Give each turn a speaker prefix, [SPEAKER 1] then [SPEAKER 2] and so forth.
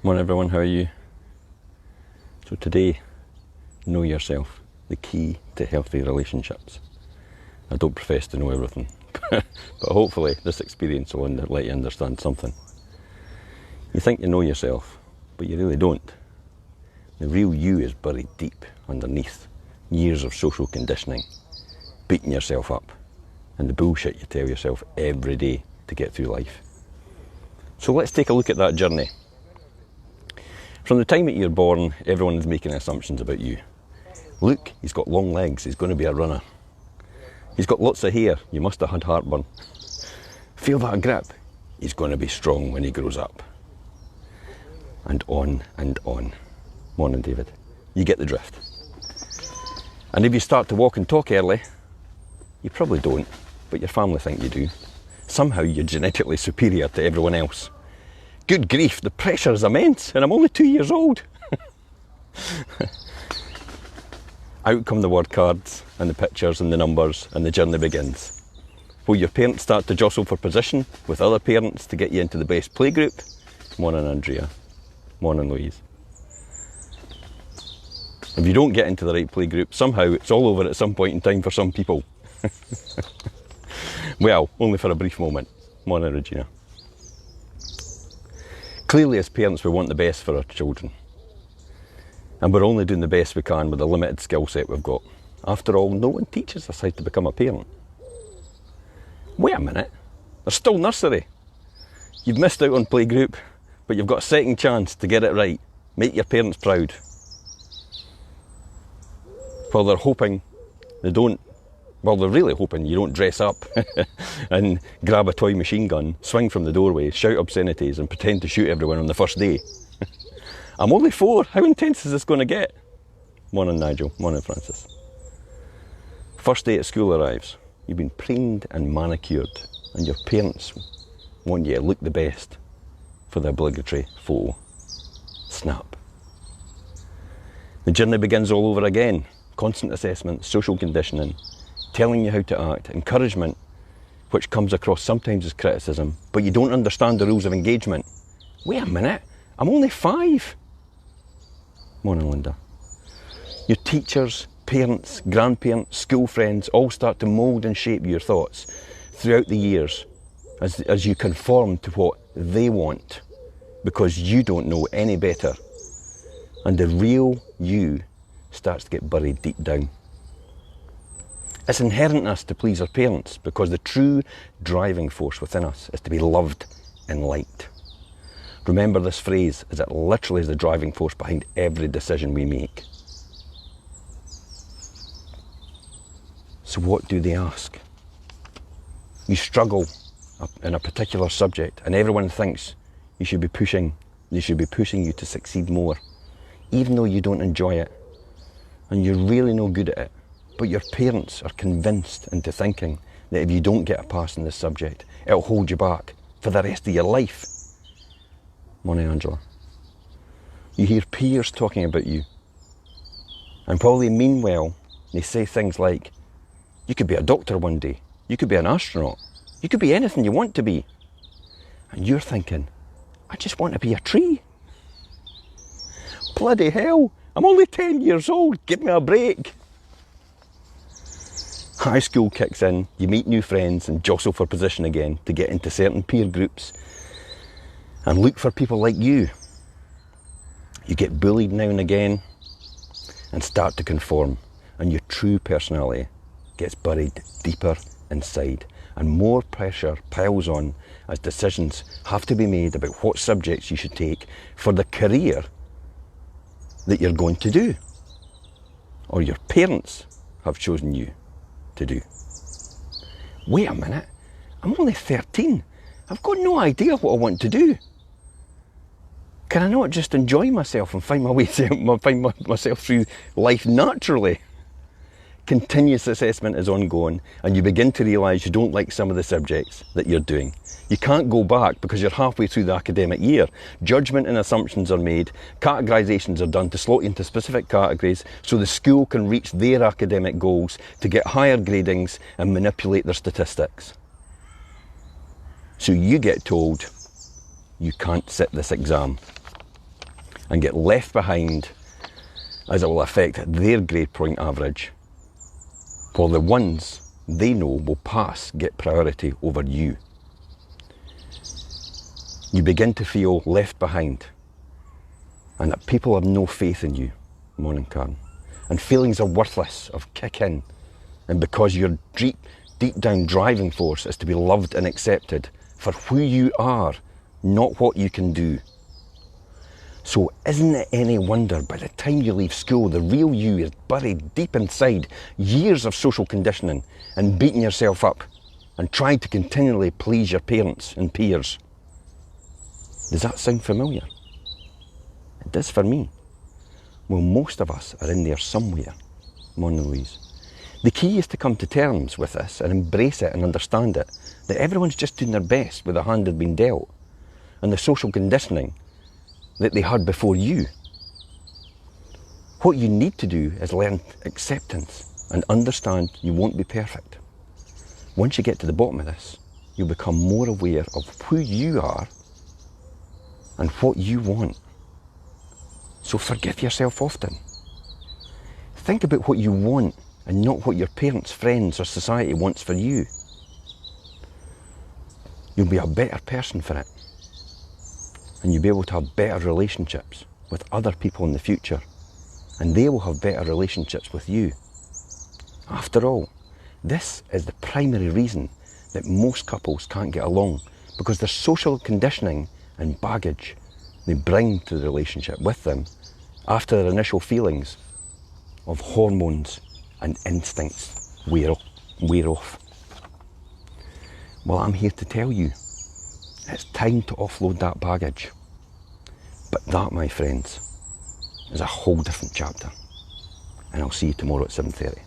[SPEAKER 1] Morning everyone, how are you? So today, know yourself, the key to healthy relationships. I don't profess to know everything, but hopefully this experience will let you understand something. You think you know yourself, but you really don't. The real you is buried deep underneath years of social conditioning, beating yourself up, and the bullshit you tell yourself every day to get through life. So let's take a look at that journey. From the time that you're born, everyone is making assumptions about you. Look, he's got long legs, he's going to be a runner. He's got lots of hair, you must have had heartburn. Feel that grip, he's going to be strong when he grows up. And on and on. Morning, David. You get the drift. And if you start to walk and talk early, you probably don't, but your family think you do. Somehow you're genetically superior to everyone else. Good grief, the pressure is immense, and I'm only 2 years old. Out come the word cards, and the pictures, and the numbers, and the journey begins. Will your parents start to jostle for position with other parents to get you into the best playgroup? Morning, Andrea. Morning, Louise. If you don't get into the right playgroup, somehow it's all over at some point in time for some people. Well, only for a brief moment. Morning, Regina. Clearly, as parents, we want the best for our children. And we're only doing the best we can with the limited skill set we've got. After all, no one teaches us how to become a parent. Wait a minute, there's still nursery. You've missed out on playgroup, but you've got a second chance to get it right. Make your parents proud. While they're really hoping you don't dress up and grab a toy machine gun, swing from the doorway, shout obscenities and pretend to shoot everyone on the first day. I'm only 4, how intense is this going to get? Morning, Nigel. Morning, Francis. First day at school arrives. You've been preened and manicured, and your parents want you to look the best for the obligatory photo. Snap. The journey begins all over again. Constant assessment, social conditioning, telling you how to act, encouragement, which comes across sometimes as criticism, but you don't understand the rules of engagement. Wait a minute, I'm only 5. Morning, Linda. Your teachers, parents, grandparents, school friends all start to mould and shape your thoughts throughout the years as you conform to what they want because you don't know any better. And the real you starts to get buried deep down. It's inherent in us to please our parents because the true driving force within us is to be loved and liked. Remember this phrase, as it literally is the driving force behind every decision we make. So what do they ask? You struggle in a particular subject and everyone thinks they should be pushing you to succeed more, even though you don't enjoy it and you're really no good at it. But your parents are convinced into thinking that if you don't get a pass in this subject, it'll hold you back for the rest of your life. Morning, Angela. You hear peers talking about you. And while they mean well, they say things like, you could be a doctor one day, you could be an astronaut, you could be anything you want to be. And you're thinking, I just want to be a tree. Bloody hell, I'm only 10 years old, give me a break. High school kicks in, you meet new friends and jostle for position again to get into certain peer groups and look for people like you. You get bullied now and again and start to conform, and your true personality gets buried deeper inside, and more pressure piles on as decisions have to be made about what subjects you should take for the career that you're going to do, or your parents have chosen you to do. Wait a minute, I'm only 13. I've got no idea what I want to do. Can I not just enjoy myself and find myself through life naturally? Continuous assessment is ongoing and you begin to realise you don't like some of the subjects that you're doing. You can't go back because you're halfway through the academic year. Judgment and assumptions are made, categorisations are done to slot you into specific categories so the school can reach their academic goals to get higher gradings and manipulate their statistics. So you get told, you can't sit this exam. and get left behind, as it will affect their grade point average, while the ones they know will pass get priority over you. You begin to feel left behind and that people have no faith in you, morning Karen, and feelings of worthless of kick in, and because your deep down driving force is to be loved and accepted for who you are, not what you can do. So isn't it any wonder by the time you leave school, the real you is buried deep inside years of social conditioning and beating yourself up and trying to continually please your parents and peers? Does that sound familiar? It does for me. Well, most of us are in there somewhere. Morning, Louise. The key is to come to terms with this and embrace it and understand it, that everyone's just doing their best with the hand they've been dealt and the social conditioning that they had before you. What you need to do is learn acceptance and understand you won't be perfect. Once you get to the bottom of this, you'll become more aware of who you are and what you want. So forgive yourself often. Think about what you want and not what your parents, friends or society wants for you. You'll be a better person for it. And you'll be able to have better relationships with other people in the future. And they will have better relationships with you. After all, this is the primary reason that most couples can't get along, because there's social conditioning and baggage they bring to the relationship with them after their initial feelings of hormones and instincts wear off. Well, I'm here to tell you, it's time to offload that baggage. But that, my friends, is a whole different chapter. And I'll see you tomorrow at 7:30.